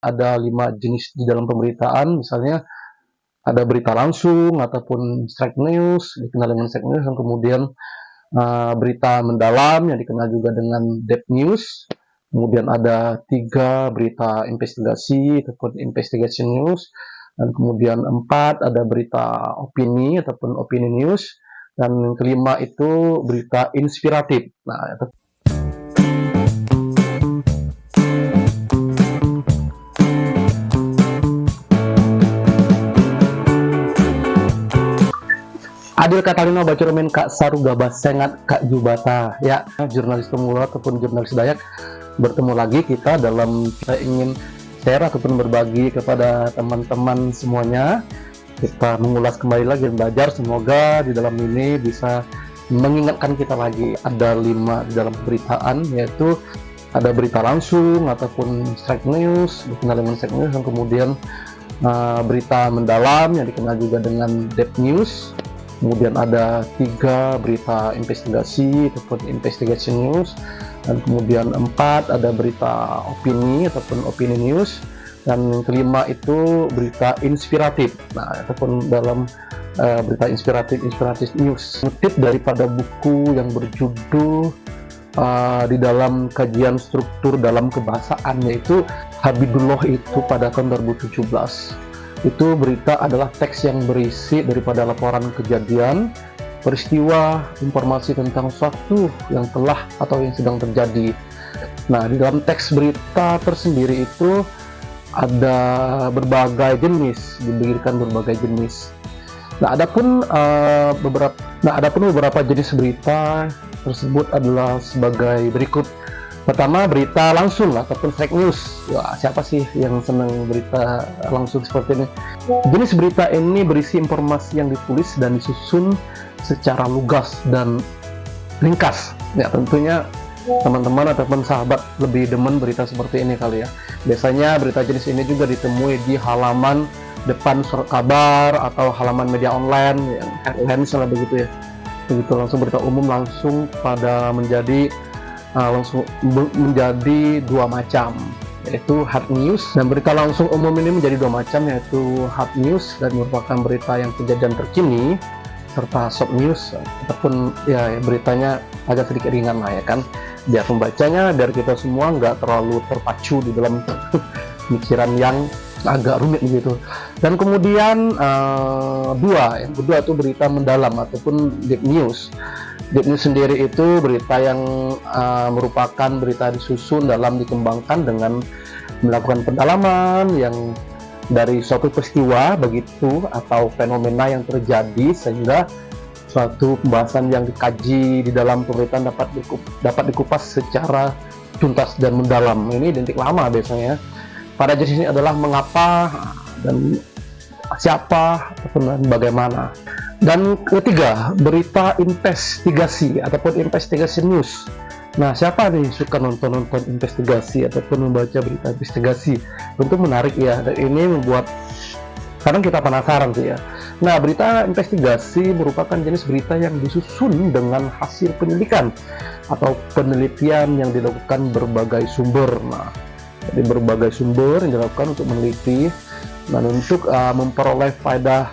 Ada 5 jenis di dalam pemberitaan, misalnya ada berita langsung ataupun straight news, dikenal dengan straight news, dan kemudian berita mendalam yang dikenal juga dengan deep news. Kemudian ada 3 berita investigasi ataupun investigation news, dan kemudian 4 ada berita opini ataupun opinion news, dan yang kelima itu berita inspiratif. Nah, Adil Katalino Bacuremen Kak Saruga Basengat Kak Jubata, ya, jurnalis pemula ataupun jurnalis Dayak, bertemu lagi kita ingin share ataupun berbagi kepada teman-teman semuanya. Kita mengulas kembali lagi dan belajar, semoga di dalam ini bisa mengingatkan kita lagi. Ada 5 di dalam pemberitaan, yaitu ada berita langsung ataupun straight news, dikenal dengan straight news, dan kemudian berita mendalam yang dikenal juga dengan deep news. Kemudian ada 3 berita investigasi ataupun investigation news, dan kemudian 4 ada berita opini ataupun opini news, dan yang kelima itu berita inspiratif. Nah, ataupun dalam berita inspiratif news, kutip daripada buku yang berjudul di dalam kajian struktur dalam kebahasaan, yaitu Habibullah itu pada tahun 2017. Itu berita adalah teks yang berisi daripada laporan kejadian, peristiwa, informasi tentang sesuatu yang telah atau yang sedang terjadi. Nah, di dalam teks berita tersendiri itu ada berbagai jenis, diberikan berbagai jenis. Nah, adapun beberapa jenis berita tersebut adalah sebagai berikut. Pertama, berita langsung ataupun fake news. Wah, siapa sih yang senang berita langsung seperti ini? Jenis berita ini berisi informasi yang ditulis dan disusun secara lugas dan ringkas. Ya, tentunya teman-teman ataupun sahabat lebih demen berita seperti ini kali ya. Biasanya berita jenis ini juga ditemui di halaman depan surat kabar atau halaman media online, yang headline misalnya begitu ya. Begitu langsung berita umum langsung pada menjadi 2 macam, yaitu hard news, dan berita langsung umum ini menjadi 2 macam, yaitu hard news dan merupakan berita yang kejadian terkini, serta soft news ataupun ya beritanya agak sedikit ringan lah ya kan, biar pembacanya, biar kita semua nggak terlalu terpacu di dalam pikiran yang agak rumit begitu. Dan kemudian yang kedua itu berita mendalam ataupun deep news. Deep news sendiri itu berita yang merupakan berita disusun dalam dikembangkan dengan melakukan pendalaman yang dari suatu peristiwa begitu atau fenomena yang terjadi, sehingga suatu pembahasan yang dikaji di dalam pemberitaan dapat dikupas secara tuntas dan mendalam. Ini identik lama biasanya. Pada jenis ini adalah mengapa dan siapa ataupun bagaimana. Dan ketiga, berita investigasi ataupun investigation news. Nah, siapa nih suka nonton investigasi ataupun membaca berita investigasi? Tentu menarik ya, dan ini membuat kadang kita penasaran sih ya. Nah, berita investigasi merupakan jenis berita yang disusun dengan hasil penyelidikan atau penelitian yang dilakukan berbagai sumber. Nah, jadi berbagai sumber yang dilakukan untuk meneliti dan untuk memperoleh faedah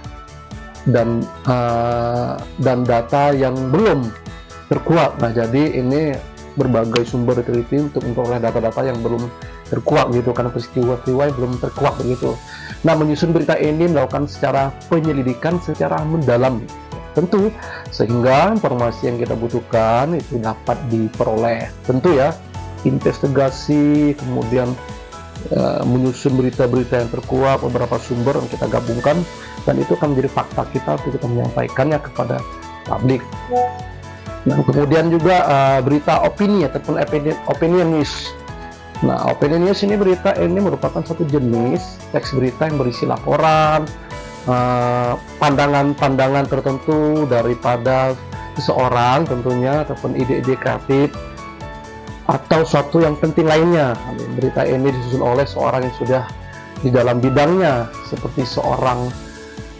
dan data yang belum terkuak. Nah, jadi ini berbagai sumber diteliti untuk memperoleh data-data yang belum terkuak gitu, karena peristiwa-peristiwa yang belum terkuak begitu. Nah, menyusun berita ini melakukan secara penyelidikan secara mendalam tentu, sehingga informasi yang kita butuhkan itu dapat diperoleh. Tentu ya, investigasi, kemudian menyusun berita-berita yang terkuak, beberapa sumber yang kita gabungkan, dan itu akan menjadi fakta kita untuk kita menyampaikannya kepada publik. Nah, kemudian juga berita opini ataupun opinion news. Nah, opinion news ini berita ini merupakan satu jenis teks berita yang berisi laporan, pandangan-pandangan tertentu daripada seseorang tentunya, ataupun ide-ide kreatif atau suatu yang penting lainnya. Berita ini disusun oleh seorang yang sudah di dalam bidangnya, seperti seorang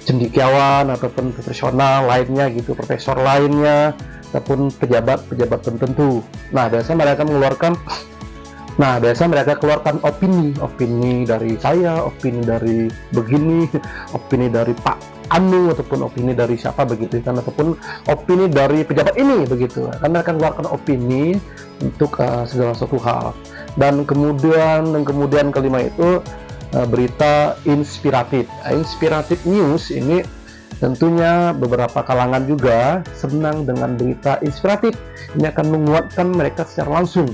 cendekiawan ataupun profesional lainnya gitu, profesor lainnya, ataupun pejabat tertentu. Nah, biasanya mereka mengeluarkan Nah, biasanya mereka keluarkan opini dari saya, opini dari begini, opini dari Pak Anu, ataupun opini dari siapa begitu kan, ataupun opini dari pejabat ini begitu. Kan mereka keluarkan opini untuk segala suatu hal. Dan kemudian kelima itu berita inspiratif. Inspiratif news ini tentunya beberapa kalangan juga senang dengan berita inspiratif. Ini akan menguatkan mereka secara langsung.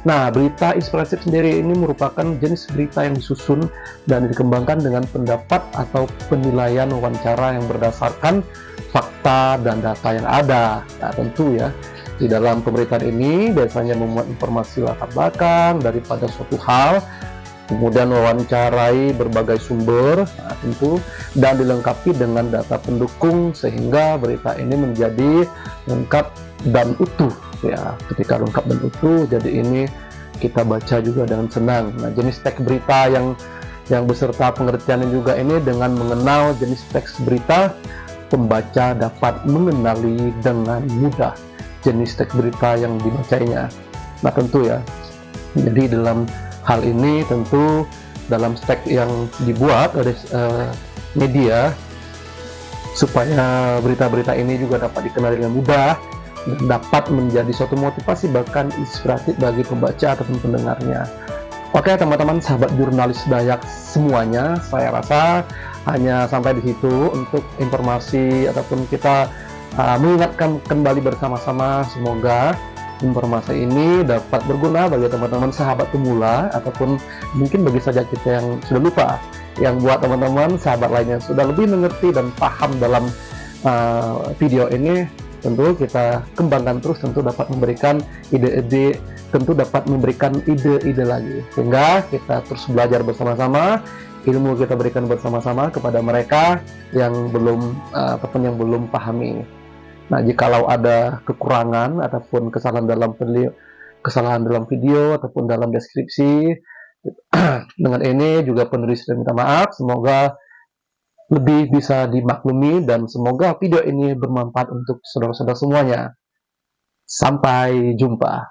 Nah, berita inspiratif sendiri ini merupakan jenis berita yang disusun dan dikembangkan dengan pendapat atau penilaian wawancara yang berdasarkan fakta dan data yang ada. Nah, tentu ya, di dalam pemberitaan ini biasanya memuat informasi latar belakang daripada suatu hal, kemudian mewawancarai berbagai sumber, nah, tentu, dan dilengkapi dengan data pendukung sehingga berita ini menjadi lengkap dan utuh. Ya, ketika lengkap dan utuh, jadi ini kita baca juga dengan senang. Nah, jenis teks berita yang beserta pengertiannya juga ini dengan mengenal jenis teks berita, pembaca dapat mengenali dengan mudah jenis teks berita yang dibacanya. Nah, tentu ya, jadi dalam hal ini tentu dalam teks yang dibuat oleh media supaya berita-berita ini juga dapat dikenal dengan mudah dan dapat menjadi suatu motivasi bahkan inspiratif bagi pembaca ataupun pendengarnya. Oke teman-teman sahabat jurnalis Dayak semuanya, saya rasa hanya sampai di situ untuk informasi ataupun kita mengingatkan kembali bersama-sama. Semoga informasi ini dapat berguna bagi teman-teman sahabat pemula ataupun mungkin bagi saja kita yang sudah lupa, yang buat teman-teman sahabat lainnya sudah lebih mengerti dan paham dalam video ini. Tentu kita kembangkan terus, tentu dapat memberikan ide-ide, tentu dapat memberikan ide-ide lagi sehingga kita terus belajar bersama-sama, ilmu kita berikan bersama-sama kepada mereka yang belum ataupun yang belum pahami. Nah, jikalau ada kekurangan ataupun kesalahan dalam video ataupun dalam deskripsi, dengan ini juga penulis minta maaf. Semoga lebih bisa dimaklumi dan semoga video ini bermanfaat untuk saudara-saudara semuanya. Sampai jumpa.